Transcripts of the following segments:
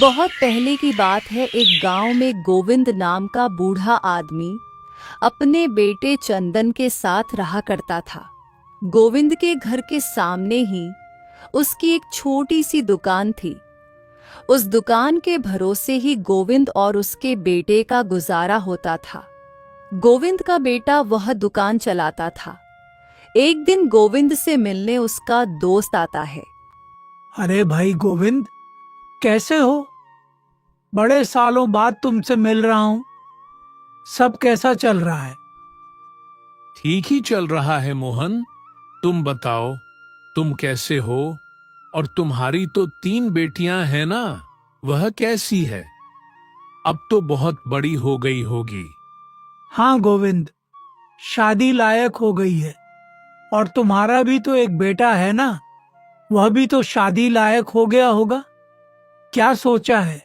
बहुत पहले की बात है। एक गांव में गोविंद नाम का बूढ़ा आदमी अपने बेटे चंदन के साथ रहा करता था। गोविंद के घर के सामने ही उसकी एक छोटी सी दुकान थी। उस दुकान के भरोसे ही गोविंद और उसके बेटे का गुजारा होता था। गोविंद का बेटा वह दुकान चलाता था। एक दिन गोविंद से मिलने उसका दोस्त आता है। अरे भाई गोविंद, कैसे हो? बड़े सालों बाद तुमसे मिल रहा हूँ। सब कैसा चल रहा है? ठीक ही चल रहा है मोहन। तुम बताओ, तुम कैसे हो? और तुम्हारी तो 3 बेटियां हैं ना, वह कैसी है? अब तो बहुत बड़ी हो गई होगी। हाँ गोविंद, शादी लायक हो गई है। और तुम्हारा भी तो एक बेटा है ना, वह भी तो शादी लायक हो गया होगा। क्या सोचा है?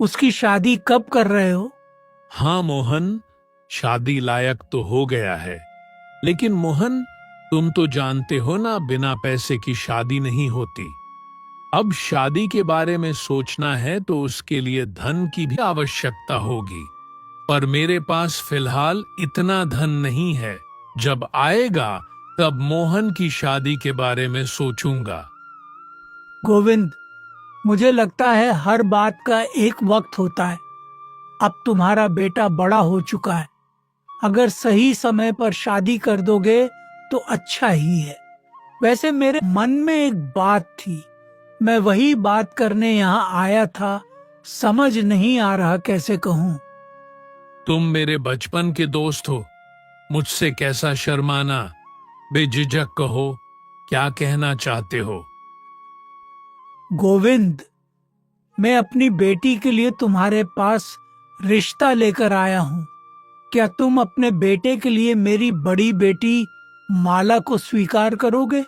उसकी शादी कब कर रहे हो? हाँ मोहन, शादी लायक तो हो गया है। लेकिन मोहन, तुम तो जानते हो ना, बिना पैसे की शादी नहीं होती। अब शादी के बारे में सोचना है तो उसके लिए धन की भी आवश्यकता होगी। पर मेरे पास फिलहाल इतना धन नहीं है। जब आएगा तब मोहन की शादी के बारे में सोचूंगा। गोविंद, मुझे लगता है हर बात का एक वक्त होता है। अब तुम्हारा बेटा बड़ा हो चुका है। अगर सही समय पर शादी कर दोगे तो अच्छा ही है। वैसे मेरे मन में एक बात थी, मैं वही बात करने यहाँ आया था। समझ नहीं आ रहा कैसे कहूँ। तुम मेरे बचपन के दोस्त हो, मुझसे कैसा शर्माना। बेझिझक कहो, क्या कहना चाहते हो? गोविंद, मैं अपनी बेटी के लिए तुम्हारे पास रिश्ता लेकर आया हूँ। क्या तुम अपने बेटे के लिए मेरी बड़ी बेटी माला को स्वीकार करोगे?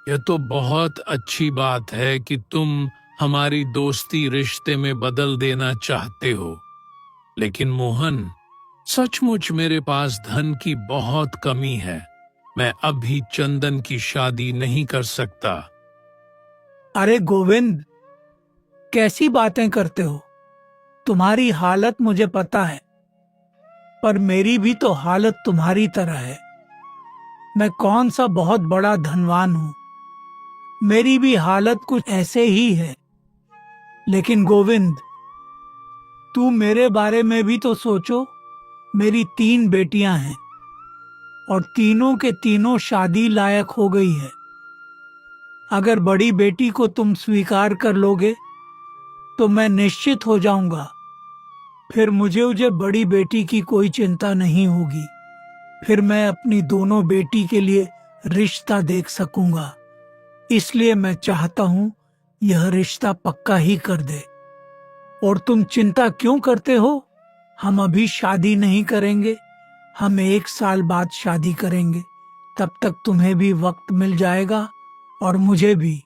यह तो बहुत अच्छी बात है कि तुम हमारी दोस्ती रिश्ते में बदल देना चाहते हो। लेकिन मोहन, सचमुच मेरे पास धन की बहुत कमी है। मैं अभी चंदन की शादी नहीं कर सकता। अरे गोविंद, कैसी बातें करते हो? तुम्हारी हालत मुझे पता है, पर मेरी भी तो हालत तुम्हारी तरह है। मैं कौन सा बहुत बड़ा धनवान हूँ, मेरी भी हालत कुछ ऐसे ही है। लेकिन गोविंद, तू मेरे बारे में भी तो सोचो। मेरी 3 बेटियां हैं और तीनों के तीनों शादी लायक हो गई है। अगर बड़ी बेटी को तुम स्वीकार कर लोगे तो मैं निश्चित हो जाऊंगा। फिर मुझे बड़ी बेटी की कोई चिंता नहीं होगी। फिर मैं अपनी दोनों बेटी के लिए रिश्ता देख सकूंगा। इसलिए मैं चाहता हूं यह रिश्ता पक्का ही कर दे। और तुम चिंता क्यों करते हो? हम अभी शादी नहीं करेंगे, हम 1 साल बाद शादी करेंगे। तब तक तुम्हें भी वक्त मिल जाएगा और मुझे भी।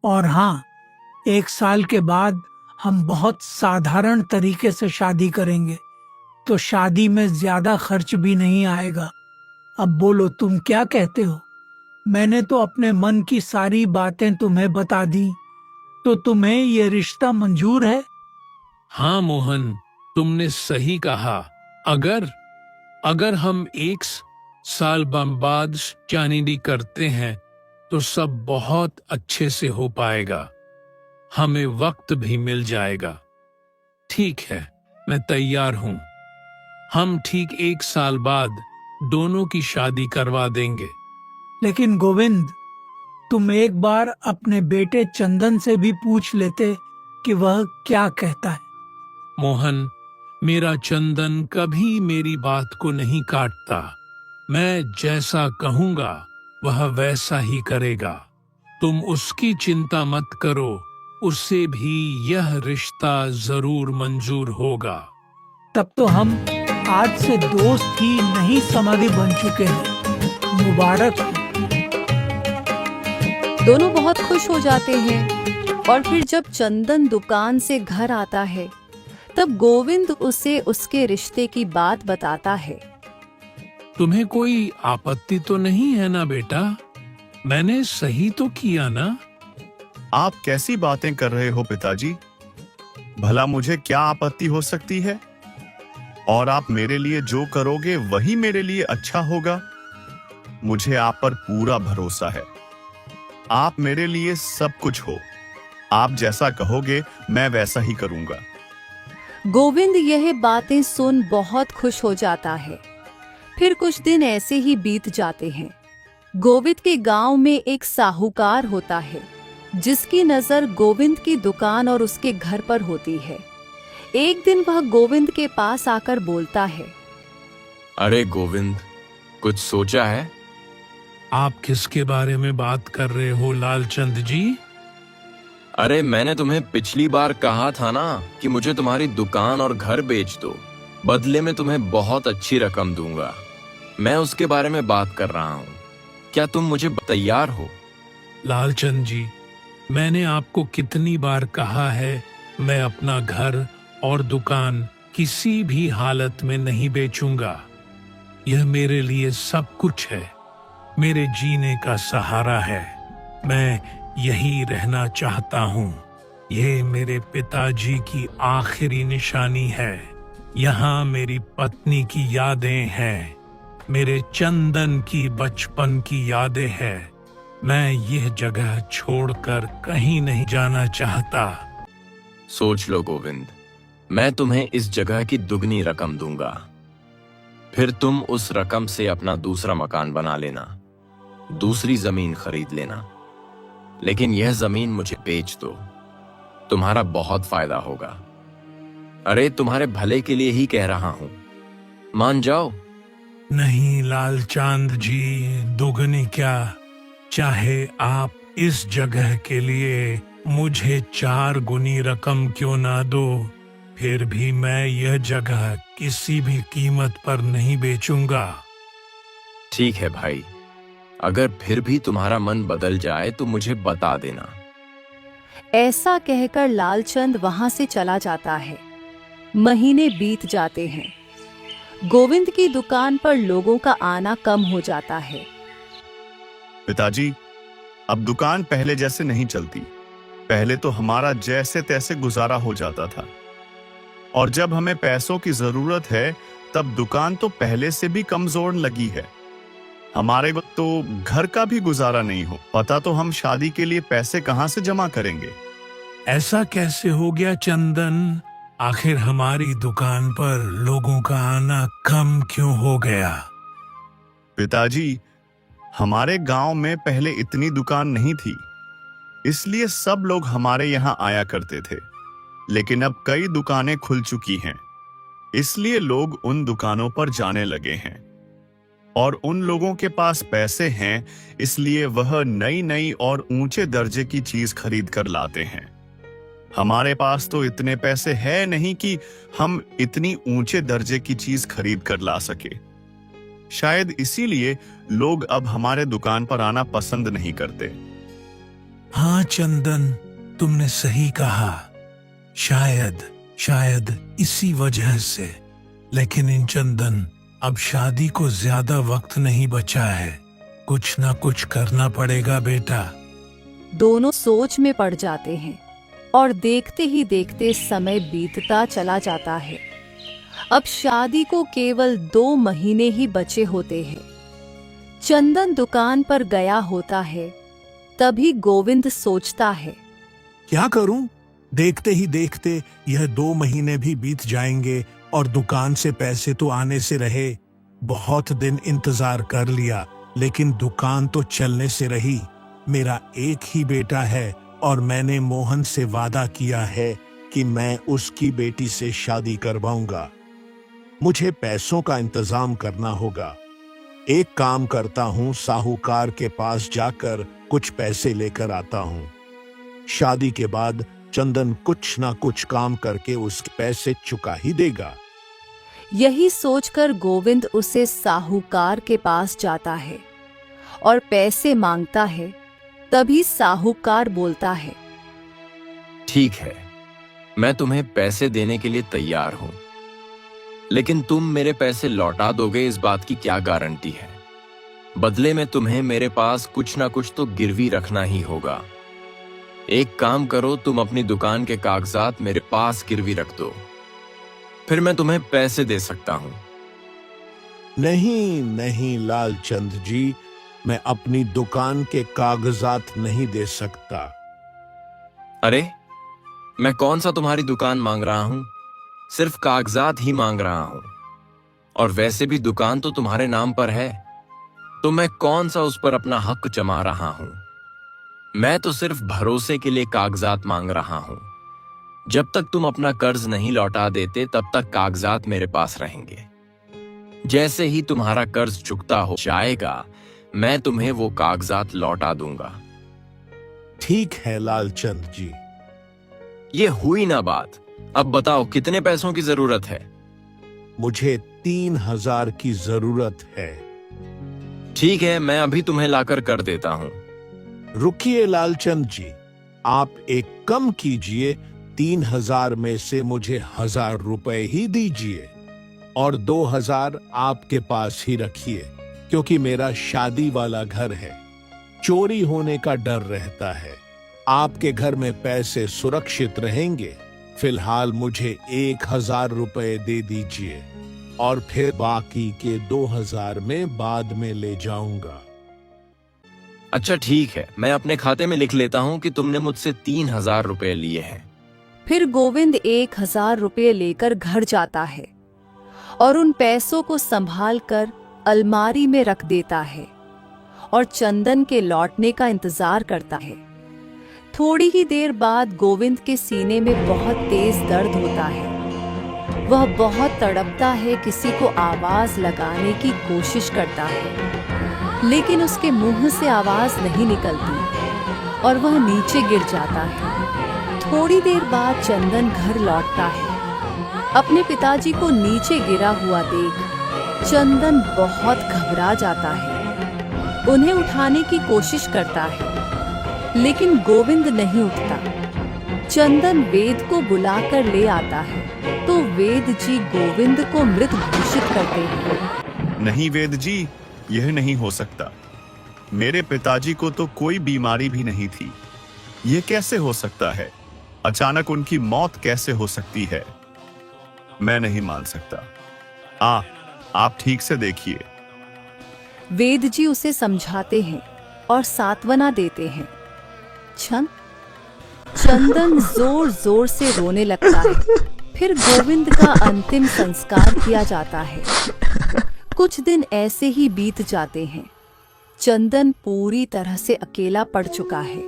और हाँ, 1 साल के बाद हम बहुत साधारण तरीके से शादी करेंगे, तो शादी में ज्यादा खर्च भी नहीं आएगा। अब बोलो, तुम क्या कहते हो? मैंने तो अपने मन की सारी बातें तुम्हें बता दी, तो तुम्हें ये रिश्ता मंजूर है? हाँ मोहन, तुमने सही कहा। अगर अगर हम 1 साल बाद शादी करते हैं तो सब बहुत अच्छे से हो पाएगा। हमें वक्त भी मिल जाएगा। ठीक है, मैं तैयार हूं। हम ठीक 1 साल बाद दोनों की शादी करवा देंगे। लेकिन गोविंद, तुम एक बार अपने बेटे चंदन से भी पूछ लेते कि वह क्या कहता है। मोहन, मेरा चंदन कभी मेरी बात को नहीं काटता। मैं जैसा कहूंगा वह वैसा ही करेगा। तुम उसकी चिंता मत करो, उसे भी यह रिश्ता जरूर मंजूर होगा। तब तो हम आज से दोस्त ही नहीं समाधि बन चुके हैं। मुबारक हो। दोनों बहुत खुश हो जाते हैं। और फिर जब चंदन दुकान से घर आता है तब गोविंद उसे उसके रिश्ते की बात बताता है। तुम्हें कोई आपत्ति तो नहीं है ना बेटा? मैंने सही तो किया ना? आप कैसी बातें कर रहे हो पिताजी? भला मुझे क्या आपत्ति हो सकती है? और आप मेरे लिए जो करोगे वही मेरे लिए अच्छा होगा। मुझे आप पर पूरा भरोसा है। आप मेरे लिए सब कुछ हो। आप जैसा कहोगे मैं वैसा ही करूंगा। गोविंद यह बातें सुन बहुत खुश हो जाता है। फिर कुछ दिन ऐसे ही बीत जाते हैं। गोविंद के गांव में एक साहूकार होता है, जिसकी नजर गोविंद की दुकान और उसके घर पर होती है। एक दिन वह गोविंद के पास आकर बोलता है, अरे गोविंद, कुछ सोचा है? आप किसके बारे में बात कर रहे हो लालचंद जी? अरे मैंने तुम्हें पिछली बार कहा था ना कि मुझे तुम्हारी दुकान और घर बेच दो, बदले में तुम्हें बहुत अच्छी रकम दूंगा। मैं उसके बारे में बात कर रहा हूँ। क्या तुम मुझे तैयार हो? लालचंद जी, मैंने आपको कितनी बार कहा है, मैं अपना घर और दुकान किसी भी हालत में नहीं बेचूंगा। यह मेरे लिए सब कुछ है, मेरे जीने का सहारा है। मैं यही रहना चाहता हूँ। ये मेरे पिताजी की आखिरी निशानी है। यहाँ मेरी पत्नी की यादें हैं, मेरे चंदन की बचपन की यादें हैं। मैं यह जगह छोड़कर कहीं नहीं जाना चाहता। सोच लो गोविंद, मैं तुम्हें इस जगह की दुगनी रकम दूंगा। फिर तुम उस रकम से अपना दूसरा मकान बना लेना, दूसरी जमीन खरीद लेना। लेकिन यह जमीन मुझे बेच दो, तुम्हारा बहुत फायदा होगा। अरे तुम्हारे भले के लिए ही कह रहा हूं, मान जाओ। नहीं लालचांद जी, दुगनी क्या, चाहे आप इस जगह के लिए मुझे 4 गुनी रकम क्यों ना दो, फिर भी मैं यह जगह किसी भी कीमत पर नहीं बेचूंगा। ठीक है भाई, अगर फिर भी तुम्हारा मन बदल जाए तो मुझे बता देना। ऐसा कहकर लालचंद वहां से चला जाता है। महीने बीत जाते हैं। गोविंद की दुकान पर लोगों का आना कम हो जाता है। पिताजी, अब दुकान पहले जैसे नहीं चलती। पहले तो हमारा जैसे तैसे गुजारा हो जाता था, और जब हमें पैसों की जरूरत है तब दुकान तो पहले से भी कमजोर लगी है। हमारे वक्त तो घर का भी गुजारा नहीं हो। पता तो हम शादी के लिए पैसे कहां से जमा करेंगे। ऐसा कैसे हो गया चंदन? आखिर हमारी दुकान पर लोगों का आना कम क्यों हो गया? पिताजी, हमारे गांव में पहले इतनी दुकान नहीं थी, इसलिए सब लोग हमारे यहाँ आया करते थे। लेकिन अब कई दुकानें खुल चुकी हैं, इसलिए लोग उन दुकानों पर जाने लगे हैं। और उन लोगों के पास पैसे हैं, इसलिए वह नई नई और ऊंचे दर्जे की चीज खरीद कर लाते हैं। हमारे पास तो इतने पैसे हैं नहीं कि हम इतनी ऊंचे दर्जे की चीज खरीद कर ला सके। शायद इसीलिए लोग अब हमारे दुकान पर आना पसंद नहीं करते। हाँ चंदन, तुमने सही कहा। शायद इसी वजह से। लेकिन इन चंदन, अब शादी को ज्यादा वक्त नहीं बचा है। कुछ ना कुछ करना पड़ेगा बेटा। दोनों सोच में पड़ जाते हैं और देखते ही देखते समय बीतता चला जाता है। अब शादी को केवल 2 महीने ही बचे होते हैं। चंदन दुकान पर गया होता है, तभी गोविंद सोचता है, क्या करूं? देखते ही देखते यह 2 महीने भी बीत जाएंगे और दुकान से पैसे तो आने से रहे। बहुत दिन इंतजार कर लिया, लेकिन दुकान तो चलने से रही। मेरा एक ही बेटा है और मैंने मोहन से वादा किया है कि मैं उसकी बेटी से शादी करवाऊंगा। मुझे पैसों का इंतजाम करना होगा। एक काम करता हूँ, साहूकार के पास जाकर कुछ पैसे लेकर आता हूँ। शादी के बाद चंदन कुछ ना कुछ काम करके उसके पैसे चुका ही देगा। यही सोचकर गोविंद उसे साहूकार के पास जाता है और पैसे मांगता है। तभी साहूकार बोलता है, ठीक है, मैं तुम्हें पैसे देने के लिए तैयार हूं, लेकिन तुम मेरे पैसे लौटा दोगे इस बात की क्या गारंटी है? बदले में तुम्हें मेरे पास कुछ ना कुछ तो गिरवी रखना ही होगा। एक काम करो, तुम अपनी दुकान के कागजात मेरे पास गिरवी रख दो, फिर मैं तुम्हें पैसे दे सकता हूं। नहीं नहीं लालचंद जी, मैं अपनी दुकान के कागजात नहीं दे सकता। अरे, मैं कौन सा तुम्हारी दुकान मांग रहा हूं, सिर्फ कागजात ही मांग रहा हूं। और वैसे भी दुकान तो तुम्हारे नाम पर है, तो मैं कौन सा उस पर अपना हक जमा रहा हूं। मैं तो सिर्फ भरोसे के लिए कागजात मांग रहा हूं। जब तक तुम अपना कर्ज नहीं लौटा देते तब तक कागजात मेरे पास रहेंगे। जैसे ही तुम्हारा कर्ज चुकता हो जाएगा, मैं तुम्हें वो कागजात लौटा दूंगा। ठीक है लालचंद जी। ये हुई ना बात। अब बताओ कितने पैसों की जरूरत है? मुझे 3,000 की जरूरत है। ठीक है, मैं अभी तुम्हें लाकर कर देता हूं। रुकिए लालचंद जी, आप एक कम कीजिए। 3,000 में से मुझे 1,000 रुपए ही दीजिए और 2,000 आपके पास ही रखिए, क्योंकि मेरा शादी वाला घर है, चोरी होने का डर रहता है। आपके घर में पैसे सुरक्षित रहेंगे। फिलहाल मुझे 1,000 रुपए दे दीजिए और फिर बाकी के 2,000 में बाद में ले जाऊंगा। अच्छा ठीक है, मैं अपने खाते में लिख लेता हूं कि तुमने मुझसे 3,000 रुपए लिए हैं। फिर गोविंद 1,000 रुपये लेकर घर जाता है और उन पैसों को संभाल कर अलमारी में रख देता है और चंदन के लौटने का इंतजार करता है। थोड़ी ही देर बाद गोविंद के सीने में बहुत तेज दर्द होता है। वह बहुत तड़पता है, किसी को आवाज लगाने की कोशिश करता है, लेकिन उसके मुंह से आवाज नहीं निकलती और वह नीचे गिर जाता है। थोड़ी देर बाद चंदन घर लौटता है। अपने पिताजी को नीचे गिरा हुआ देख चंदन बहुत घबरा जाता है। उन्हें उठाने की कोशिश करता है, लेकिन गोविंद नहीं उठता। चंदन वेद को बुलाकर ले आता है तो वेद जी गोविंद को मृत घोषित करते हैं। नहीं वेद जी, यह नहीं हो सकता। मेरे पिताजी को तो कोई बीमारी भी नहीं थी। यह कैसे हो सकता है? अचानक उनकी मौत कैसे हो सकती है? मैं नहीं मान सकता। आप ठीक से देखिए। वेद जी उसे समझाते हैं और सांत्वना देते हैं। चंदन जोर जोर से रोने लगता है। फिर गोविंद का अंतिम संस्कार किया जाता है। कुछ दिन ऐसे ही बीत जाते हैं। चंदन पूरी तरह से अकेला पड़ चुका है।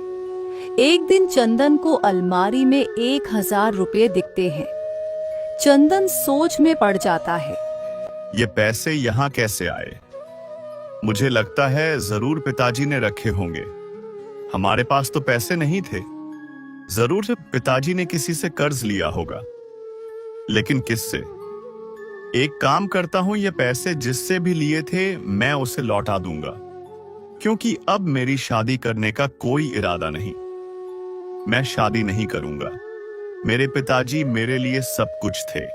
एक दिन चंदन को अलमारी में 1,000 रुपये दिखते हैं। चंदन सोच में पड़ जाता है। ये पैसे यहाँ कैसे आए? मुझे लगता है जरूर पिताजी ने रखे होंगे। हमारे पास तो पैसे नहीं थे। जरूर से पिताजी ने किसी से कर्ज लिया होगा, लेकिन किससे? एक काम करता हूं, ये पैसे जिससे भी लिए थे मैं उसे लौटा दूंगा, क्योंकि अब मेरी शादी करने का कोई इरादा नहीं। मैं शादी नहीं करूंगा। मेरे पिताजी मेरे लिए सब कुछ थे।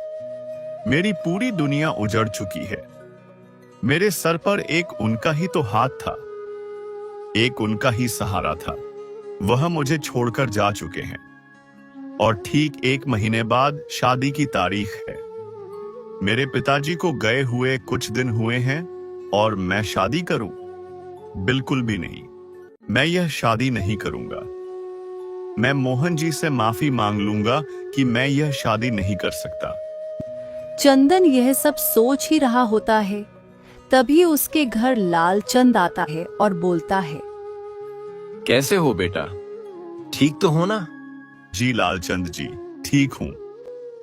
मेरी पूरी दुनिया उजड़ चुकी है। मेरे सर पर एक उनका ही तो हाथ था, एक उनका ही सहारा था। वह मुझे छोड़कर जा चुके हैं और ठीक 1 महीने बाद शादी की तारीख है। मेरे पिताजी को गए हुए कुछ दिन हुए हैं और मैं शादी करूं? बिल्कुल भी नहीं। मैं यह शादी नहीं करूंगा। मैं मोहन जी से माफी मांग लूंगा कि मैं यह शादी नहीं कर सकता। चंदन यह सब सोच ही रहा होता है, तभी उसके घर लालचंद आता है और बोलता है, कैसे हो बेटा, ठीक तो हो ना? जी लालचंद जी, ठीक हूं,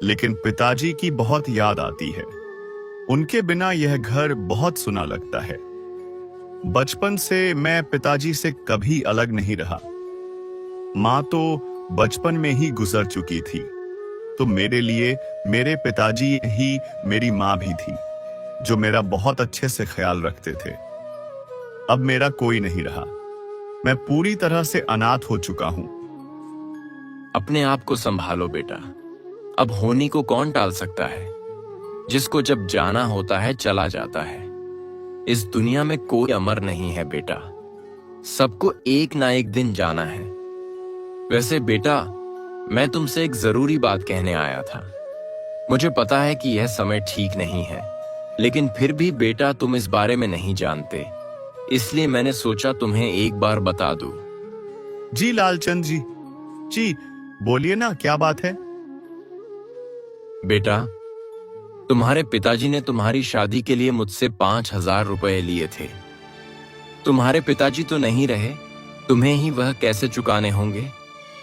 लेकिन पिताजी की बहुत याद आती है। उनके बिना यह घर बहुत सुना लगता है। बचपन से मैं पिताजी से कभी अलग नहीं रहा। माँ तो बचपन में ही गुजर चुकी थी, तो मेरे लिए मेरे पिताजी ही मेरी माँ भी थी, जो मेरा बहुत अच्छे से ख्याल रखते थे। अब मेरा कोई नहीं रहा। मैं पूरी तरह से अनाथ हो चुका हूं। अपने आप को संभालो बेटा। अब होनी को कौन टाल सकता है? जिसको जब जाना होता है चला जाता है। इस दुनिया में कोई अमर नहीं है बेटा। सबको एक ना एक दिन जाना है। वैसे बेटा, मैं तुमसे एक जरूरी बात कहने आया था। मुझे पता है कि यह समय ठीक नहीं है, लेकिन फिर भी बेटा तुम इस बारे में नहीं जानते, इसलिए मैंने सोचा तुम्हें एक बार बता दूं। जी लालचंद जी, जी बोलिए ना, क्या बात है? बेटा, तुम्हारे पिताजी ने तुम्हारी शादी के लिए मुझसे 5,000 रुपए लिए थे। तुम्हारे पिताजी तो नहीं रहे, तुम्हें ही वह कैसे चुकाने होंगे।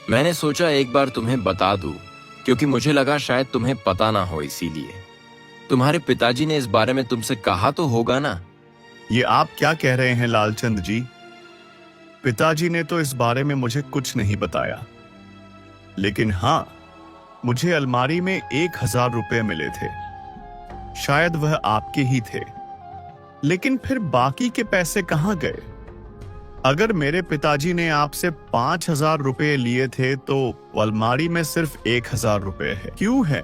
मैंने सोचा एक बार तुम्हें बता दूं, क्योंकि मुझे लगा शायद तुम्हें पता ना हो, इसीलिए। तुम्हारे पिताजी ने इस बारे में तुमसे कहा तो होगा ना? ये आप क्या कह रहे हैं लालचंद जी? पिताजी ने तो इस बारे में मुझे कुछ नहीं बताया, लेकिन हाँ, मुझे अलमारी में 1,000 रुपए मिले थे। शायद वह आपके ही थे, लेकिन फिर बाकी के पैसे कहाँ गए? अगर मेरे पिताजी ने आपसे 5,000 रुपए लिए थे तो अलमारी में सिर्फ 1,000 रुपए है, क्यों है?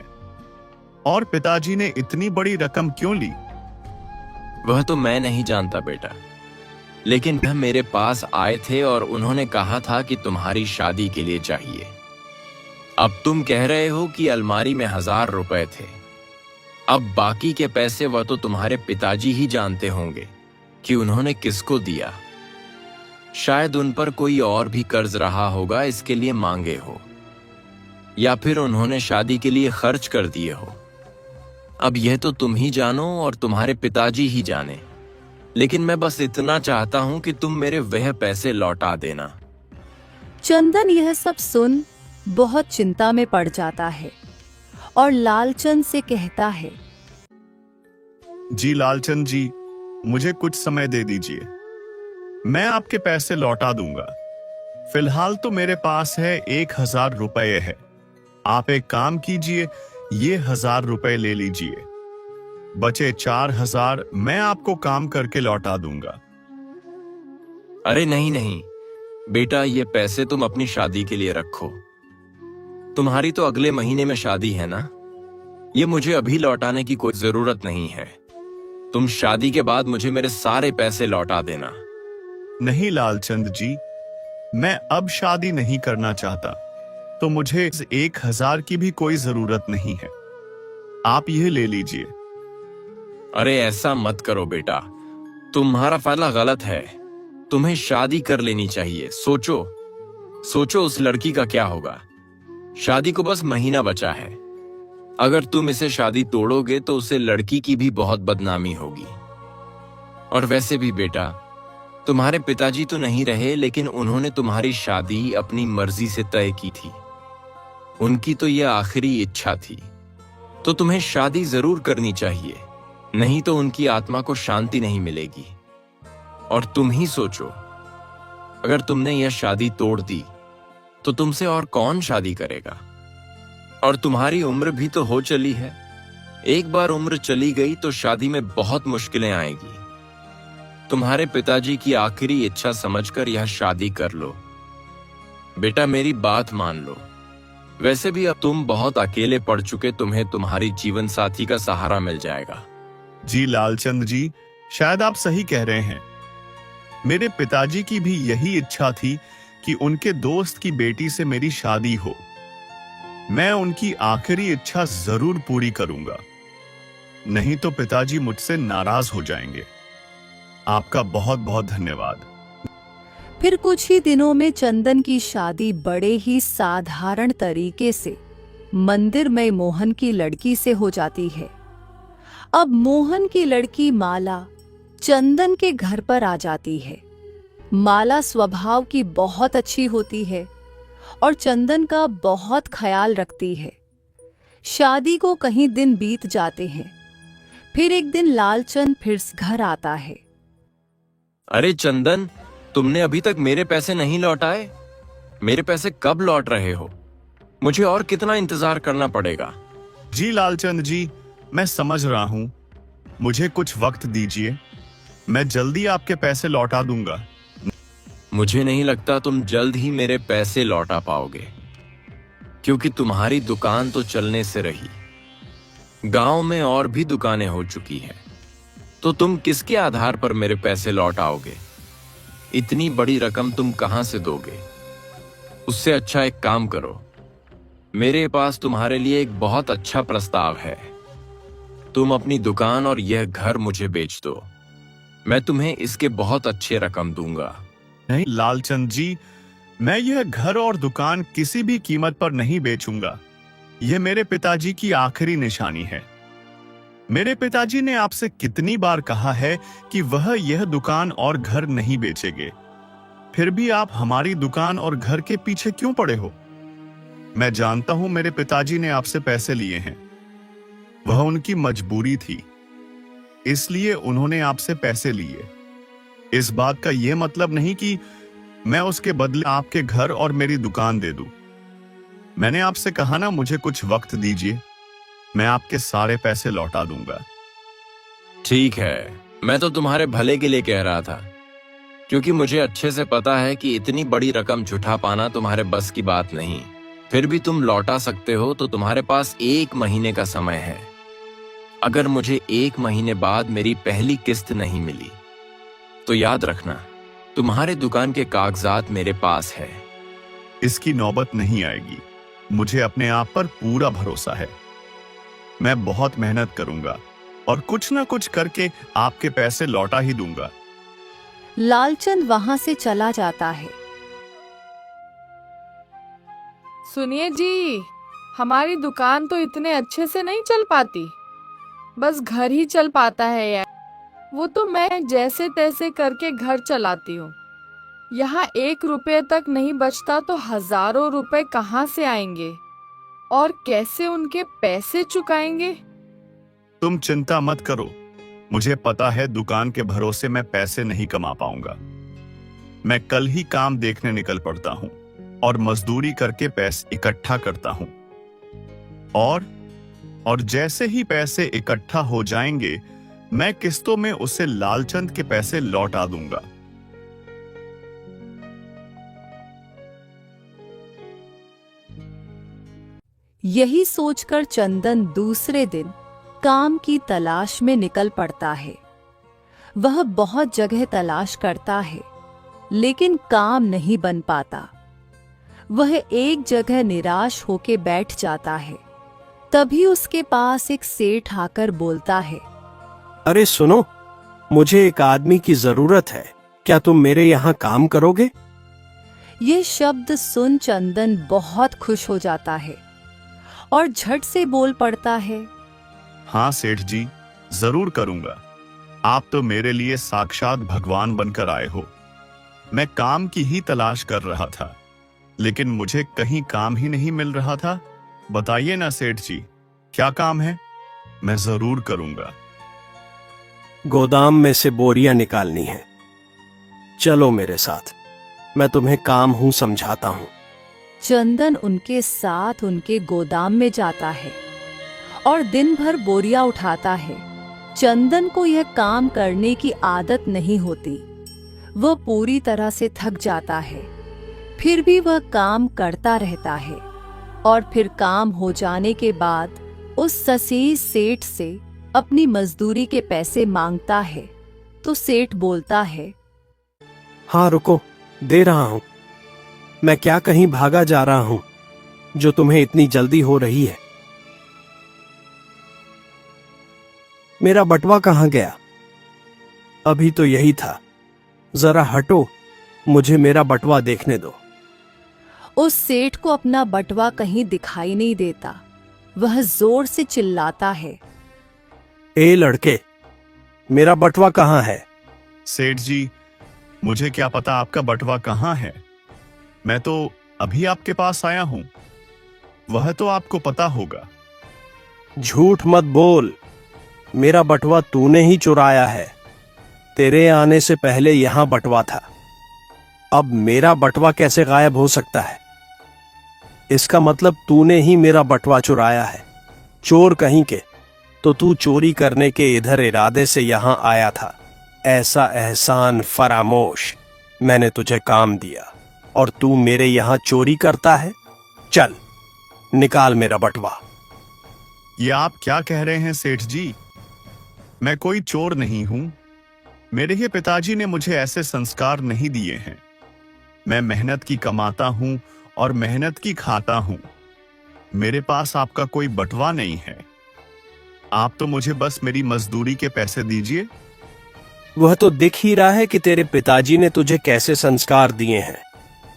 और पिताजी ने इतनी बड़ी रकम क्यों ली? वह तो मैं नहीं जानता बेटा, लेकिन वह मेरे पास आए थे और उन्होंने कहा था कि तुम्हारी शादी के लिए चाहिए। अब तुम कह रहे हो कि अलमारी में 1,000 रुपए थे। अब बाकी के पैसे वह तो तुम्हारे पिताजी ही जानते होंगे कि उन्होंने किसको दिया। शायद उन पर कोई और भी कर्ज रहा होगा, इसके लिए मांगे हो, या फिर उन्होंने शादी के लिए खर्च कर दिए हो। अब यह तो तुम ही जानो और तुम्हारे पिताजी ही जाने, लेकिन मैं बस इतना चाहता हूं कि तुम मेरे वह पैसे लौटा देना। चंदन यह सब सुन बहुत चिंता में पड़ जाता है और लालचंद से कहता है, जी लालचंद जी, मुझे कुछ समय दे दीजिए, मैं आपके पैसे लौटा दूंगा। फिलहाल तो मेरे पास है 1,000 रुपए है। आप एक काम कीजिए, ये 1,000 रुपए ले लीजिए, बचे 4,000 मैं आपको काम करके लौटा दूंगा। अरे नहीं नहीं बेटा, ये पैसे तुम अपनी शादी के लिए रखो। तुम्हारी तो अगले महीने में शादी है ना, ये मुझे अभी लौटाने की कोई जरूरत नहीं है। तुम शादी के बाद मुझे मेरे सारे पैसे लौटा देना। नहीं लालचंद जी, मैं अब शादी नहीं करना चाहता, तो मुझे इस 1,000 की भी कोई जरूरत नहीं है। आप यह ले लीजिए। अरे ऐसा मत करो बेटा, तुम्हारा फैसला गलत है। तुम्हें शादी कर लेनी चाहिए। सोचो सोचो उस लड़की का क्या होगा। शादी को बस महीना बचा है। अगर तुम इसे शादी तोड़ोगे तो उसे लड़की की भी बहुत बदनामी होगी। और वैसे भी बेटा, तुम्हारे पिताजी तो नहीं रहे, लेकिन उन्होंने तुम्हारी शादी अपनी मर्जी से तय की थी। उनकी तो यह आखिरी इच्छा थी, तो तुम्हें शादी जरूर करनी चाहिए, नहीं तो उनकी आत्मा को शांति नहीं मिलेगी। और तुम ही सोचो, अगर तुमने यह शादी तोड़ दी तो तुमसे और कौन शादी करेगा? और तुम्हारी उम्र भी तो हो चली है। एक बार उम्र चली गई तो शादी में बहुत मुश्किलें आएगी। तुम्हारे पिताजी की आखिरी इच्छा समझकर यह शादी कर लो। बेटा मेरी बात मान लो। वैसे भी अब तुम बहुत अकेले पड़ चुके, तुम्हें तुम्हारी जीवन साथी का सहारा मिल जाएगा। जी लालचंद जी, शायद आप सही कह रहे हैं। मेरे पिताजी की भी यही इच्छा थी कि उनके दोस्त की बेटी से मेरी शादी हो। मैं उनकी आखिरी इच्छा जरूर पूरी करूंगा, नहीं तो पिताजी मुझसे नाराज हो जाएंगे। आपका बहुत बहुत धन्यवाद। फिर कुछ ही दिनों में चंदन की शादी बड़े ही साधारण तरीके से मंदिर में मोहन की लड़की से हो जाती है। अब मोहन की लड़की माला चंदन के घर पर आ जाती है। माला स्वभाव की बहुत अच्छी होती है और चंदन का बहुत ख्याल रखती है। शादी को कहीं दिन बीत जाते हैं। फिर एक दिन लालचंद फिर घर आता है। अरे चंदन, तुमने अभी तक मेरे पैसे नहीं लौटाए। मेरे पैसे कब लौट रहे हो? मुझे और कितना इंतजार करना पड़ेगा? जी लालचंद जी, मैं समझ रहा हूं, मुझे कुछ वक्त दीजिए, मैं जल्दी आपके पैसे लौटा दूंगा। मुझे नहीं लगता तुम जल्द ही मेरे पैसे लौटा पाओगे, क्योंकि तुम्हारी दुकान तो चलने से रही। गांव में और भी दुकानें हो चुकी हैं, तो तुम किसके आधार पर मेरे पैसे लौटाओगे? इतनी बड़ी रकम तुम कहां से दोगे? उससे अच्छा एक काम करो, मेरे पास तुम्हारे लिए एक बहुत अच्छा प्रस्ताव है। तुम अपनी दुकान और यह घर मुझे बेच दो, मैं तुम्हें इसके बहुत अच्छे रकम दूंगा। नहीं लालचंद जी, मैं यह घर और दुकान किसी भी कीमत पर नहीं बेचूंगा। यह मेरे पिताजी की आखिरी निशानी है। मेरे पिताजी ने आपसे कितनी बार कहा है कि वह यह दुकान और घर नहीं बेचेंगे, फिर भी आप हमारी दुकान और घर के पीछे क्यों पड़े हो? मैं जानता हूं मेरे पिताजी ने आपसे पैसे लिए हैं, वह उनकी मजबूरी थी, इसलिए उन्होंने आपसे पैसे लिए। इस बात का यह मतलब नहीं कि मैं उसके बदले आपके घर और मेरी दुकान दे दूं। मैंने आपसे कहा ना, मुझे कुछ वक्त दीजिए, मैं आपके सारे पैसे लौटा दूंगा। ठीक है, मैं तो तुम्हारे भले के लिए कह रहा था, क्योंकि मुझे अच्छे से पता है कि इतनी बड़ी रकम जुटा पाना तुम्हारे बस की बात नहीं। फिर भी तुम लौटा सकते हो तो तुम्हारे पास 1 महीने का समय है। अगर मुझे 1 महीने बाद मेरी पहली किस्त नहीं मिली तो याद रखना, तुम्हारे दुकान के कागजात मेरे पास है। इसकी नौबत नहीं आएगी, मुझे अपने आप पर पूरा भरोसा है। मैं बहुत मेहनत करूंगा और कुछ ना कुछ करके आपके पैसे लौटा ही दूंगा। लालचंद वहां से चला जाता है। सुनिए जी, हमारी दुकान तो इतने अच्छे से नहीं चल पाती, बस घर ही चल पाता है यार। वो तो मैं जैसे तैसे करके घर चलाती हूँ। यहाँ 1 रुपये तक नहीं बचता तो हजारों रुपए कहाँ से आएंगे और कैसे उनके पैसे चुकाएंगे? तुम चिंता मत करो, मुझे पता है दुकान के भरोसे मैं पैसे नहीं कमा पाऊंगा। मैं कल ही काम देखने निकल पड़ता हूँ और मजदूरी करके पैसे इकट्ठा करता हूँ, और जैसे ही पैसे इकट्ठा हो जाएंगे मैं किस्तों में उसे लालचंद के पैसे लौटा दूंगा। यही सोचकर चंदन दूसरे दिन काम की तलाश में निकल पड़ता है। वह बहुत जगह तलाश करता है, लेकिन काम नहीं बन पाता। वह एक जगह निराश होके बैठ जाता है। तभी उसके पास एक सेठ आकर बोलता है, अरे सुनो, मुझे एक आदमी की जरूरत है, क्या तुम मेरे यहाँ काम करोगे? ये शब्द सुन चंदन बहुत खुश हो जाता है और झट से बोल पड़ता है, हाँ सेठ जी, जरूर करूंगा। आप तो मेरे लिए साक्षात भगवान बनकर आए हो। मैं काम की ही तलाश कर रहा था, लेकिन मुझे कहीं काम ही नहीं मिल रहा था। बताइए ना सेठ जी, क्या काम है? मैं जरूर करूंगा। गोदाम में से बोरियां निकालनी है, चलो मेरे साथ, मैं तुम्हें काम हूं समझाता हूं। चंदन उनके साथ उनके गोदाम में जाता है और दिन भर बोरियां उठाता है। चंदन को यह काम करने की आदत नहीं होती, वह पूरी तरह से थक जाता है। फिर भी वह काम करता रहता है और फिर काम हो जाने के बाद उस ससीह सेठ से अपनी मजदूरी के पैसे मांगता है। तो सेठ बोलता है, हाँ रुको, दे रहा हूं। मैं क्या कहीं भागा जा रहा हूं जो तुम्हें इतनी जल्दी हो रही है? मेरा बटवा कहाँ गया? अभी तो यही था, जरा हटो, मुझे मेरा बटवा देखने दो। उस सेठ को अपना बटवा कहीं दिखाई नहीं देता। वह जोर से चिल्लाता है, ए लड़के, मेरा बटवा कहाँ है? सेठ जी, मुझे क्या पता आपका बटवा कहाँ है। मैं तो अभी आपके पास आया हूं, वह तो आपको पता होगा। झूठ मत बोल, मेरा बटवा तूने ही चुराया है। तेरे आने से पहले यहां बटवा था, अब मेरा बटवा कैसे गायब हो सकता है? इसका मतलब तूने ही मेरा बटवा चुराया है। चोर कहीं के, तो तू चोरी करने के इधर इरादे से यहां आया था। ऐसा एहसान फरामोश, मैंने तुझे काम दिया और तू मेरे यहां चोरी करता है? चल निकाल मेरा बटवा। ये आप क्या कह रहे हैं सेठ जी? मैं कोई चोर नहीं हूं। मेरे ही पिताजी ने मुझे ऐसे संस्कार नहीं दिए हैं। मैं मेहनत की कमाता हूं और मेहनत की खाता हूं। मेरे पास आपका कोई बटवा नहीं है। आप तो मुझे बस मेरी मजदूरी के पैसे दीजिए। वह तो दिख ही रहा है कि तेरे पिताजी ने तुझे कैसे संस्कार दिए हैं।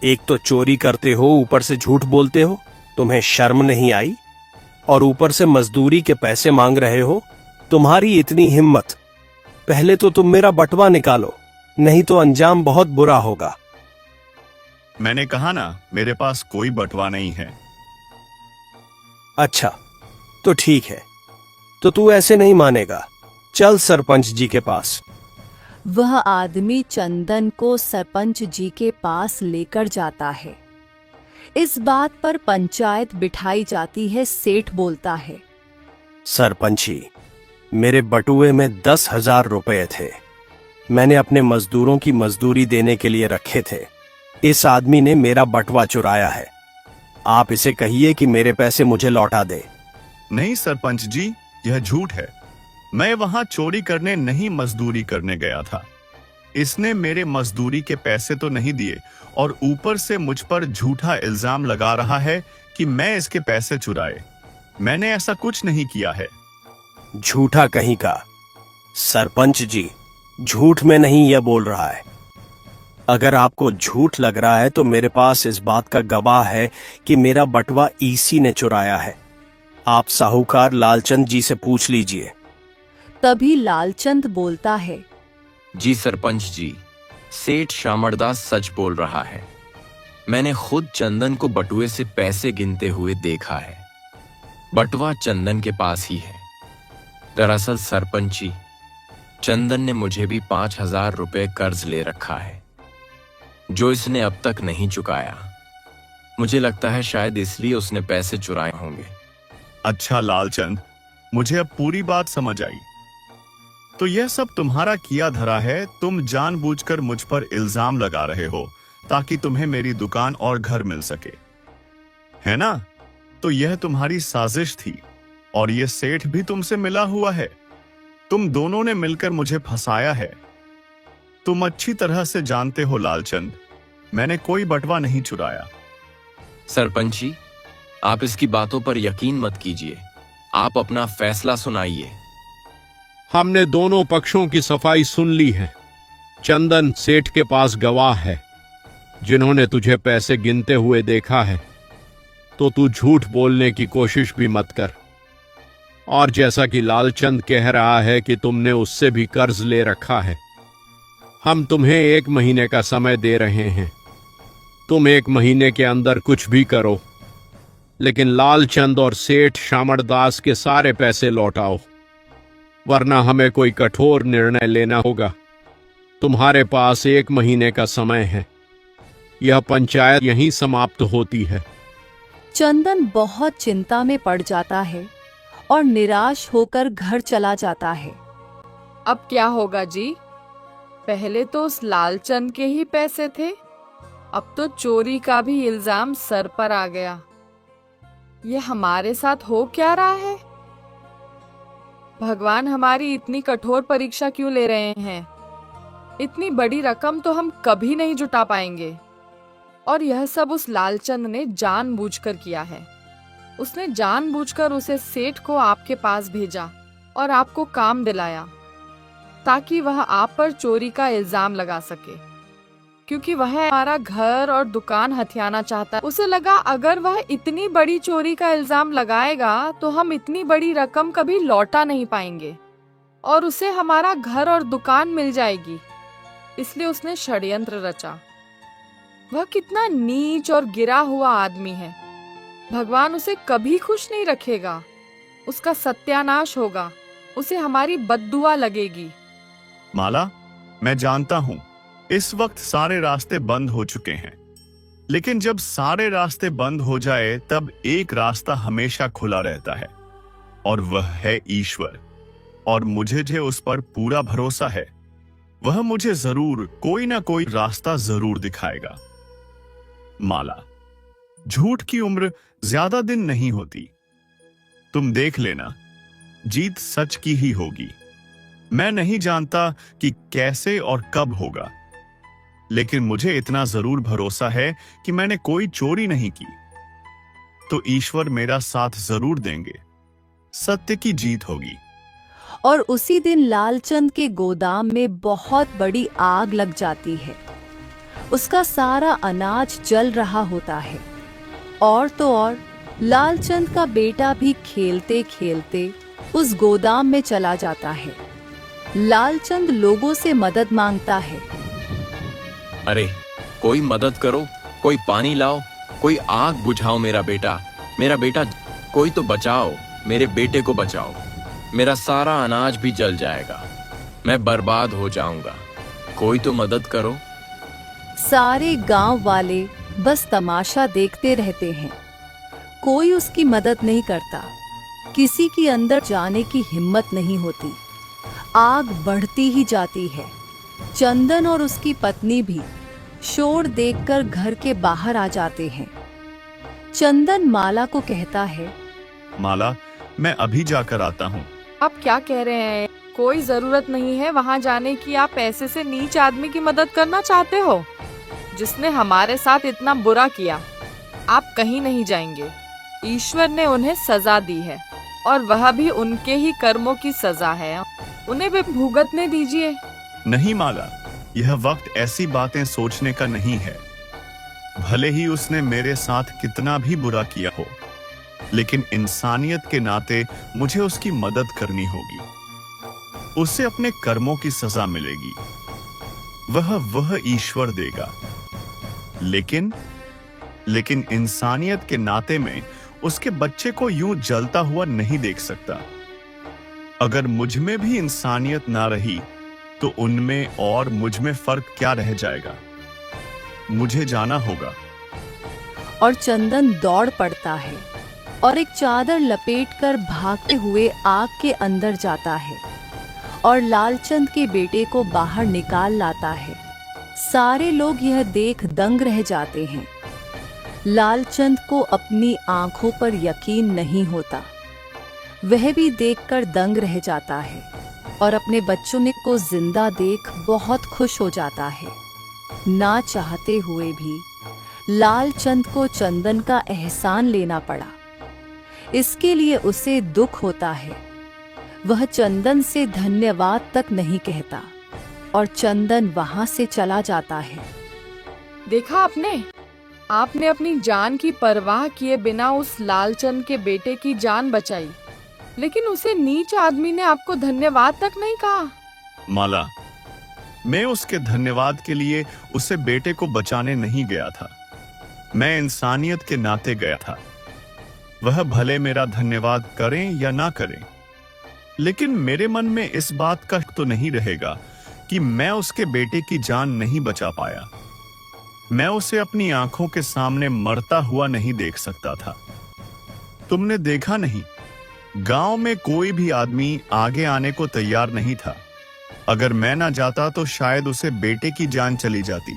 एक तो चोरी करते हो, ऊपर से झूठ बोलते हो। तुम्हें शर्म नहीं आई? और ऊपर से मजदूरी के पैसे मांग रहे हो। तुम्हारी इतनी हिम्मत! पहले तो तुम मेरा बटवा निकालो, नहीं तो अंजाम बहुत बुरा होगा। मैंने कहा ना, मेरे पास कोई बटवा नहीं है। अच्छा, तो ठीक है। तो तू ऐसे नहीं मानेगा। चल सरपंच जी के पास। वह आदमी चंदन को सरपंच जी के पास लेकर जाता है। इस बात पर पंचायत बिठाई जाती है। सेठ बोलता है, सरपंच जी, मेरे बटुए में 10,000 रुपए थे। मैंने अपने मजदूरों की मजदूरी देने के लिए रखे थे। इस आदमी ने मेरा बटवा चुराया है। आप इसे कहिए कि मेरे पैसे मुझे लौटा दे। नहीं सरपंच जी, यह झूठ है। मैं वहां चोरी करने नहीं, मजदूरी करने गया था। इसने मेरे मजदूरी के पैसे तो नहीं दिए और ऊपर से मुझ पर झूठा इल्जाम लगा रहा है कि मैं इसके पैसे चुराए। मैंने ऐसा कुछ नहीं किया है। झूठा कहीं का! सरपंच जी, झूठ में नहीं यह बोल रहा है। अगर आपको झूठ लग रहा है तो मेरे पास इस बात का गवाह है कि मेरा बटवा इसी ने चुराया है। आप साहूकार लालचंद जी से पूछ लीजिए। तभी लालचंद बोलता है, जी सरपंच जी, सेठ शामरदास सच बोल रहा है। मैंने खुद चंदन को बटुए से पैसे गिनते हुए देखा है। बटवा चंदन के पास ही है। दरअसल सरपंच जी, चंदन ने मुझे भी 5,000 रुपए कर्ज ले रखा है, जो इसने अब तक नहीं चुकाया। मुझे लगता है शायद इसलिए उसने पैसे चुराए होंगे। अच्छा लालचंद, मुझे अब पूरी बात समझ आई। तो यह सब तुम्हारा किया धरा है। तुम जानबूझकर मुझ पर इल्जाम लगा रहे हो ताकि तुम्हें मेरी दुकान और घर मिल सके, है ना? तो यह तुम्हारी साजिश थी और यह सेठ भी तुमसे मिला हुआ है। तुम दोनों ने मिलकर मुझे फंसाया है। तुम अच्छी तरह से जानते हो लालचंद, मैंने कोई बटवा नहीं चुराया। सरपंच जी, आप इसकी बातों पर यकीन मत कीजिए। आप अपना फैसला सुनाइए। हमने दोनों पक्षों की सफाई सुन ली है। चंदन सेठ के पास गवाह है जिन्होंने तुझे पैसे गिनते हुए देखा है। तो तू झूठ बोलने की कोशिश भी मत कर। और जैसा कि लालचंद कह रहा है कि तुमने उससे भी कर्ज ले रखा है, हम तुम्हें 1 महीने का समय दे रहे हैं। तुम 1 महीने के अंदर कुछ भी करो, लेकिन लालचंद और सेठ शामरदास के सारे पैसे लौटाओ, वरना हमें कोई कठोर निर्णय लेना होगा। तुम्हारे पास 1 महीने का समय है। यह पंचायत यहीं समाप्त होती है। चंदन बहुत चिंता में पड़ जाता है और निराश होकर घर चला जाता है। अब क्या होगा जी? पहले तो उस लालचंद के ही पैसे थे, अब तो चोरी का भी इल्जाम सर पर आ गया। ये हमारे साथ हो क्या रहा है? भगवान हमारी इतनी कठोर परीक्षा क्यों ले रहे हैं? इतनी बड़ी रकम तो हम कभी नहीं जुटा पाएंगे। और यह सब उस लालचंद ने जानबूझकर किया है। उसने जानबूझकर उसे सेठ को आपके पास भेजा और आपको काम दिलाया ताकि वह आप पर चोरी का इल्जाम लगा सके, क्योंकि वह हमारा घर और दुकान हथियाना चाहता है। उसे लगा अगर वह इतनी बड़ी चोरी का इल्जाम लगाएगा तो हम इतनी बड़ी रकम कभी लौटा नहीं पाएंगे और उसे हमारा घर और दुकान मिल जाएगी। इसलिए उसने षड्यंत्र रचा। वह कितना नीच और गिरा हुआ आदमी है। भगवान उसे कभी खुश नहीं रखेगा। उसका सत्यानाश होगा। उसे हमारी बद्दुआ लगेगी। माला, मैं जानता हूं इस वक्त सारे रास्ते बंद हो चुके हैं, लेकिन जब सारे रास्ते बंद हो जाए तब एक रास्ता हमेशा खुला रहता है और वह है ईश्वर। और मुझे जो उस पर पूरा भरोसा है, वह मुझे जरूर कोई ना कोई रास्ता जरूर दिखाएगा। माला, झूठ की उम्र ज्यादा दिन नहीं होती। तुम देख लेना, जीत सच की ही होगी। मैं नहीं जानता कि कैसे और कब होगा, लेकिन मुझे इतना जरूर भरोसा है कि मैंने कोई चोरी नहीं की। तो ईश्वर मेरा साथ जरूर देंगे, सत्य की जीत होगी। और उसी दिन लालचंद के गोदाम में बहुत बड़ी आग लग जाती है। उसका सारा अनाज जल रहा होता है। और तो और लालचंद का बेटा भी खेलते खेलते उस गोदाम में चला जाता है। लालचंद लोगों से मदद मांगता है। अरे कोई मदद करो, कोई पानी लाओ, कोई आग बुझाओ, मेरा बेटा कोई तो बचाओ, मेरे बेटे को बचाओ। मेरा सारा अनाज भी जल जाएगा, मैं बर्बाद हो जाऊंगा, कोई तो मदद करो। सारे गांव वाले बस तमाशा देखते रहते हैं। कोई उसकी मदद नहीं करता। किसी की अंदर जाने की हिम्मत नहीं होती। आग बढ़ती ही जाती है। चंदन और उसकी पत्नी भी शोर देखकर घर के बाहर आ जाते हैं। चंदन माला को कहता है, माला, मैं अभी जाकर आता हूँ। आप क्या कह रहे हैं? कोई जरूरत नहीं है वहाँ जाने की। आप ऐसे से नीच आदमी की मदद करना चाहते हो जिसने हमारे साथ इतना बुरा किया। आप कहीं नहीं जाएंगे। ईश्वर ने उन्हें सजा दी है और वह भी उनके ही कर्मों की सजा है। उन्हें भी भुगतने दीजिए। नहीं माला, यह वक्त ऐसी बातें सोचने का नहीं है। भले ही उसने मेरे साथ कितना भी बुरा किया हो, लेकिन इंसानियत के नाते मुझे उसकी मदद करनी होगी। उसे अपने कर्मों की सजा मिलेगी। वह ईश्वर देगा। लेकिन इंसानियत के नाते में उसके बच्चे को यूं जलता हुआ नहीं देख सकता। अगर मुझ में भी इंसानियत ना रही तो उनमें और मुझ में फर्क क्या रह जाएगा। मुझे जाना होगा। और चंदन दौड़ पड़ता है और एक चादर लपेटकर भागते हुए आग के अंदर जाता है और लालचंद के बेटे को बाहर निकाल लाता है। सारे लोग यह देख दंग रह जाते हैं। लालचंद को अपनी आंखों पर यकीन नहीं होता। वह भी देखकर दंग रह जाता है और अपने बच्चों को जिंदा देख बहुत खुश हो जाता है। ना चाहते हुए भी लालचंद को चंदन का एहसान लेना पड़ा। इसके लिए उसे दुख होता है। वह चंदन से धन्यवाद तक नहीं कहता और चंदन वहां से चला जाता है। देखा आपने अपनी जान की परवाह किए बिना उस लालचंद के बेटे की जान बचाई, लेकिन उसे नीच आदमी ने आपको धन्यवाद तक नहीं कहा। माला, मैं उसके धन्यवाद के लिए उसे बेटे को बचाने नहीं गया था। मैं इंसानियत के नाते गया था। वह भले मेरा धन्यवाद करें या ना करें, लेकिन मेरे मन में इस बात का तो नहीं रहेगा कि मैं उसके बेटे की जान नहीं बचा पाया। मैं उसे अपनी आंखों के सामने मरता हुआ नहीं देख सकता था। तुमने देखा नहीं, गांव में कोई भी आदमी आगे आने को तैयार नहीं था। अगर मैं ना जाता तो शायद उसे बेटे की जान चली जाती,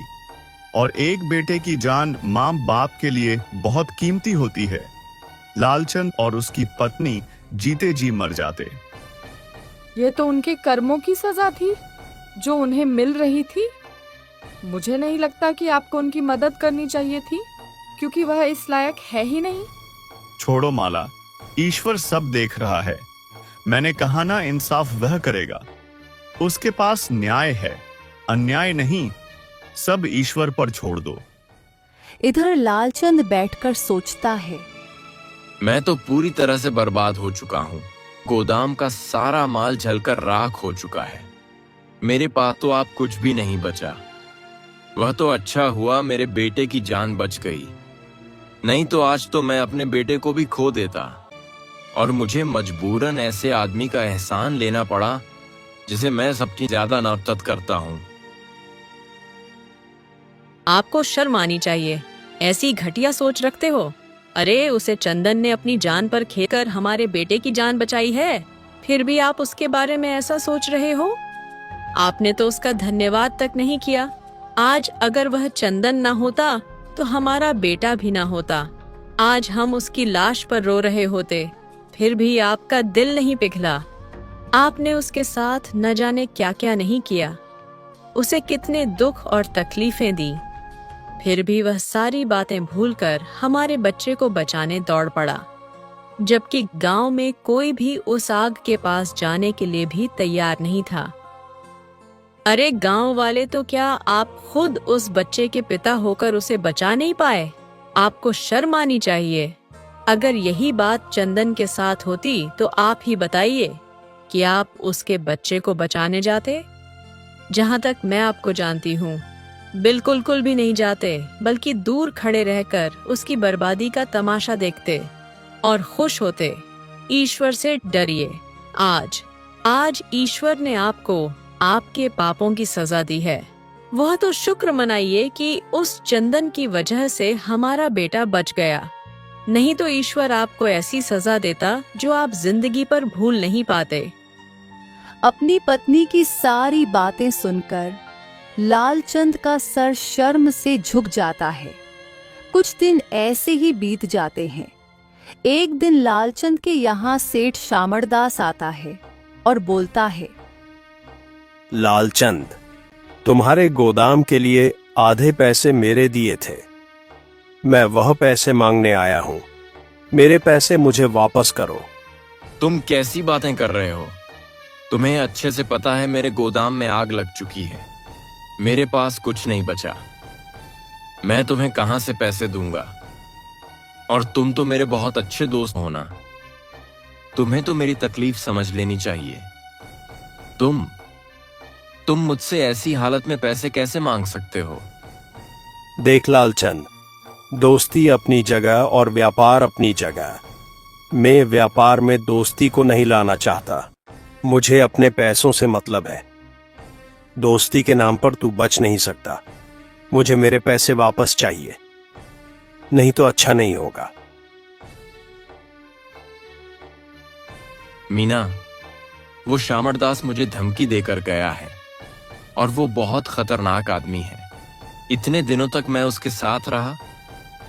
और एक बेटे की जान मां बाप के लिए बहुत कीमती होती है। लालचंद और उसकी पत्नी जीते जी मर जाते। ये तो उनके कर्मों की सजा थी जो उन्हें मिल रही थी। मुझे नहीं लगता कि आपको उनकी मदद करनी चाहिए थी, क्योंकि वह इस लायक है ही नहीं। छोड़ो माला, ईश्वर सब देख रहा है। मैंने कहा ना, इंसाफ वह करेगा। उसके पास न्याय है, अन्याय नहीं। सब ईश्वर पर छोड़ दो। इधर लालचंद बैठकर सोचता है, मैं तो पूरी तरह से बर्बाद हो चुका हूँ। गोदाम का सारा माल जलकर राख हो चुका है। मेरे पास तो आप कुछ भी नहीं बचा। वह तो अच्छा हुआ मेरे बेटे की जान बच गई, नहीं तो आज तो मैं अपने बेटे को भी खो देता, और मुझे मजबूरन ऐसे आदमी का एहसान लेना पड़ा जिसे मैं सबसे ज्यादा नफरत करता हूँ। आपको शर्म आनी चाहिए, ऐसी घटिया सोच रखते हो। अरे उसे चंदन ने अपनी जान पर खेलकर हमारे बेटे की जान बचाई है, फिर भी आप उसके बारे में ऐसा सोच रहे हो। आपने तो उसका धन्यवाद तक नहीं किया। आज अगर वह चंदन ना होता तो हमारा बेटा भी ना होता। आज हम उसकी लाश पर रो रहे होते, फिर भी आपका दिल नहीं पिघला। आपने उसके साथ न जाने क्या क्या नहीं किया। उसे कितने दुख और तकलीफें दी, फिर भी वह सारी बातें भूलकर हमारे बच्चे को बचाने दौड़ पड़ा, जबकि गांव में कोई भी उस आग के पास जाने के लिए भी तैयार नहीं था। अरे गांव वाले तो क्या आप खुद उस बच्चे के पिता होकर उसे बचा नहीं पाए? आपको शर्म आनी चाहिए। अगर यही बात चंदन के साथ होती तो आप ही बताइए कि आप उसके बच्चे को बचाने जाते? जहां तक मैं आपको जानती हूँ, बिल्कुल भी नहीं जाते, बल्कि दूर खड़े रहकर उसकी बर्बादी का तमाशा देखते और खुश होते। ईश्वर से डरिए। आज ईश्वर ने आपको आपके पापों की सजा दी है। वह तो शुक्र मनाइए कि उस चंदन की वजह से हमारा बेटा बच गया, नहीं तो ईश्वर आपको ऐसी सजा देता जो आप जिंदगी पर भूल नहीं पाते। अपनी पत्नी की सारी बातें सुनकर लालचंद का सर शर्म से झुक जाता है। कुछ दिन ऐसे ही बीत जाते हैं। एक दिन लालचंद के यहाँ सेठ शामरदास आता है और बोलता है, लालचंद, तुम्हारे गोदाम के लिए आधे पैसे मेरे दिए थे, मैं वह पैसे मांगने आया हूँ। मेरे पैसे मुझे वापस करो। तुम कैसी बातें कर रहे हो? तुम्हें अच्छे से पता है मेरे गोदाम में आग लग चुकी है, मेरे पास कुछ नहीं बचा। मैं तुम्हें कहां से पैसे दूंगा? और तुम तो मेरे बहुत अच्छे दोस्त हो ना, तुम्हें तो मेरी तकलीफ समझ लेनी चाहिए। तुम मुझसे ऐसी हालत में पैसे कैसे मांग सकते हो? देख लालचंद, दोस्ती अपनी जगह और व्यापार अपनी जगह। मैं व्यापार में दोस्ती को नहीं लाना चाहता। मुझे अपने पैसों से मतलब है। दोस्ती के नाम पर तू बच नहीं सकता। मुझे मेरे पैसे वापस चाहिए, नहीं तो अच्छा नहीं होगा। मीना, वो शामरदास मुझे धमकी देकर गया है और वो बहुत खतरनाक आदमी है। इतने दिनों तक मैं उसके साथ रहा,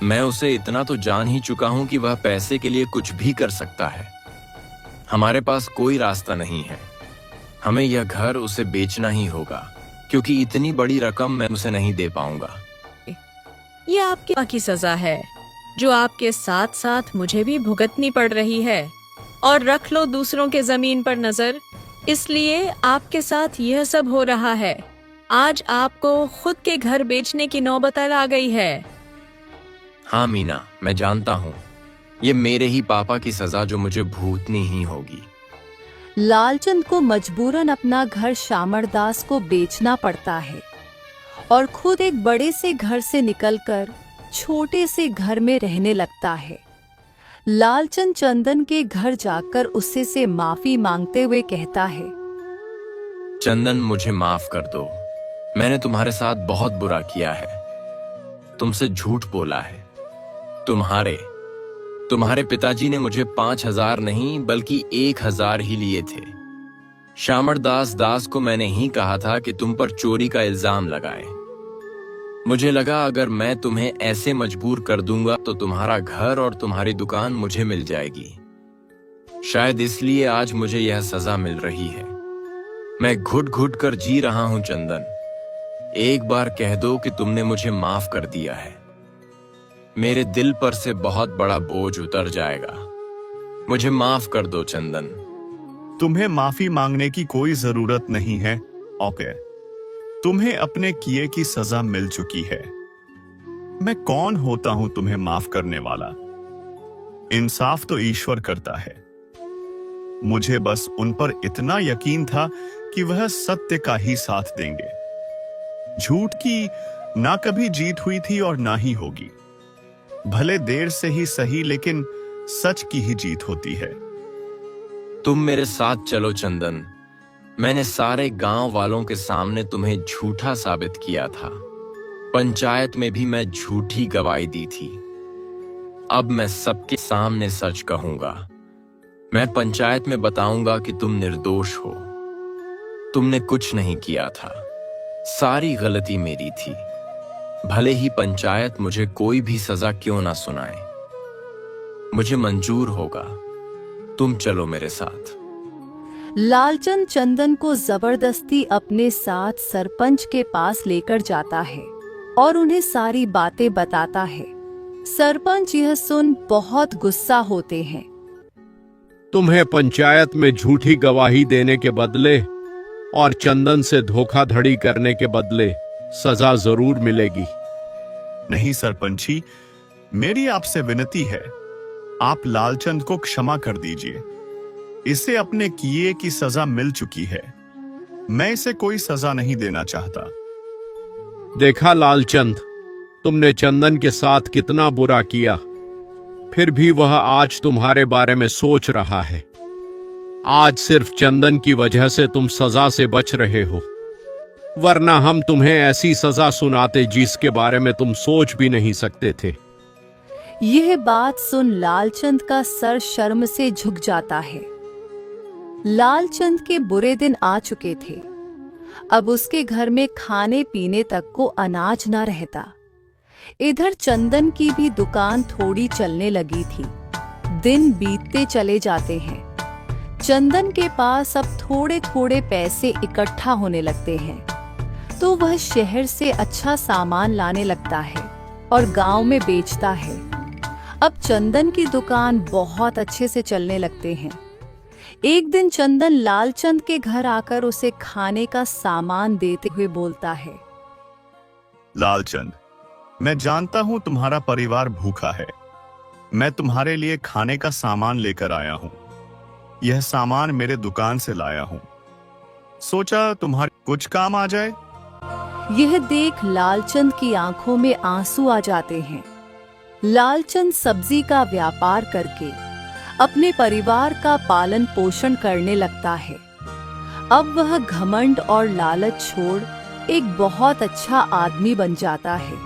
मैं उसे इतना तो जान ही चुका हूं कि वह पैसे के लिए कुछ भी कर सकता है। हमारे पास कोई रास्ता नहीं है। हमें यह घर उसे बेचना ही होगा, क्योंकि इतनी बड़ी रकम मैं उसे नहीं दे पाऊंगा। ये आपकी माँ की सजा है, जो आपके साथ साथ मुझे भी भुगतनी पड़ रही है। और रख लो दूसरों के जमीन पर नजर, इसलिए आपके साथ यह सब हो रहा है। आज आपको खुद के घर बेचने की नौबत आ गई है। हाँ मीना, मैं जानता हूँ, ये मेरे ही पापा की सजा जो मुझे भुगतनी ही होगी। लालचंद को मजबूरन अपना घर शामरदास को बेचना पड़ता है और खुद एक बड़े से घर से निकलकर छोटे से घर में रहने लगता है। लालचंद चंदन के घर जाकर उससे से माफी मांगते हुए कहता है, चंदन, मुझे माफ कर दो। मैंने तुम्हारे साथ बहुत बुरा किया है, तुमसे झूठ बोला है। तुम्हारे पिताजी ने मुझे 5,000 नहीं बल्कि 1,000 ही लिए थे। शामरदास दास को मैंने ही कहा था कि तुम पर चोरी का इल्जाम लगाए। मुझे लगा अगर मैं तुम्हें ऐसे मजबूर कर दूंगा तो तुम्हारा घर और तुम्हारी दुकान मुझे मिल जाएगी। शायद इसलिए आज मुझे यह सजा मिल रही है। मैं घुट घुट कर जी रहा हूं चंदन। एक बार कह दो कि तुमने मुझे माफ कर दिया है, मेरे दिल पर से बहुत बड़ा बोझ उतर जाएगा। मुझे माफ कर दो चंदन। तुम्हें माफी मांगने की कोई जरूरत नहीं है। ओके, तुम्हें अपने किए की सजा मिल चुकी है। मैं कौन होता हूं तुम्हें माफ करने वाला? इंसाफ तो ईश्वर करता है। मुझे बस उन पर इतना यकीन था कि वह सत्य का ही साथ देंगे। झूठ की ना कभी जीत हुई थी और ना ही होगी। भले देर से ही सही, लेकिन सच की ही जीत होती है। तुम मेरे साथ चलो चंदन। मैंने सारे गांव वालों के सामने तुम्हें झूठा साबित किया था। पंचायत में भी मैं झूठी गवाही दी थी। अब मैं सबके सामने सच कहूंगा। मैं पंचायत में बताऊंगा कि तुम निर्दोष हो। तुमने कुछ नहीं किया था, सारी गलती मेरी थी। भले ही पंचायत मुझे कोई भी सजा क्यों ना सुनाए, मुझे मंजूर होगा। तुम चलो मेरे साथ। लालचंद चंदन को जबरदस्ती अपने साथ सरपंच के पास लेकर जाता है और उन्हें सारी बातें बताता है। सरपंच यह सुन बहुत गुस्सा होते हैं। तुम्हें पंचायत में झूठी गवाही देने के बदले और चंदन से धोखाधड़ी करने के बदले सजा जरूर मिलेगी। नहीं सरपंच जी, मेरी आपसे विनती है, आप लालचंद को क्षमा कर दीजिए। इसे अपने किए की सजा मिल चुकी है। मैं इसे कोई सजा नहीं देना चाहता। देखा लालचंद, तुमने चंदन के साथ कितना बुरा किया, फिर भी वह आज तुम्हारे बारे में सोच रहा है। आज सिर्फ चंदन की वजह से तुम सजा से बच रहे हो, वरना हम तुम्हें ऐसी सजा सुनाते जिसके बारे में तुम सोच भी नहीं सकते थे। यह बात सुन लालचंद का सर शर्म से झुक जाता है। लालचंद के बुरे दिन आ चुके थे। अब उसके घर में खाने पीने तक को अनाज न रहता। इधर चंदन की भी दुकान थोड़ी चलने लगी थी। दिन बीतते चले जाते हैं। चंदन के पास अब थोड़े थोड़े पैसे इकट्ठा होने लगते हैं, तो वह शहर से अच्छा सामान लाने लगता है और गांव में बेचता है। अब चंदन की दुकान बहुत अच्छे से चलने लगते हैं। एक दिन चंदन लालचंद के घर आकर उसे खाने का सामान देते हुए बोलता है। लालचंद, मैं जानता हूं तुम्हारा परिवार भूखा है। मैं तुम्हारे लिए खाने का सामान लेकर आया हूं। यह सामान मेरे दुकान से लाया हूं। सोचा तुम्हारे कुछ काम आ जाए। यह देख लालचंद की आंखों में आंसू आ जाते हैं। लालचंद सब्जी का व्यापार करके अपने परिवार का पालन पोषण करने लगता है। अब वह घमंड और लालच छोड़ एक बहुत अच्छा आदमी बन जाता है।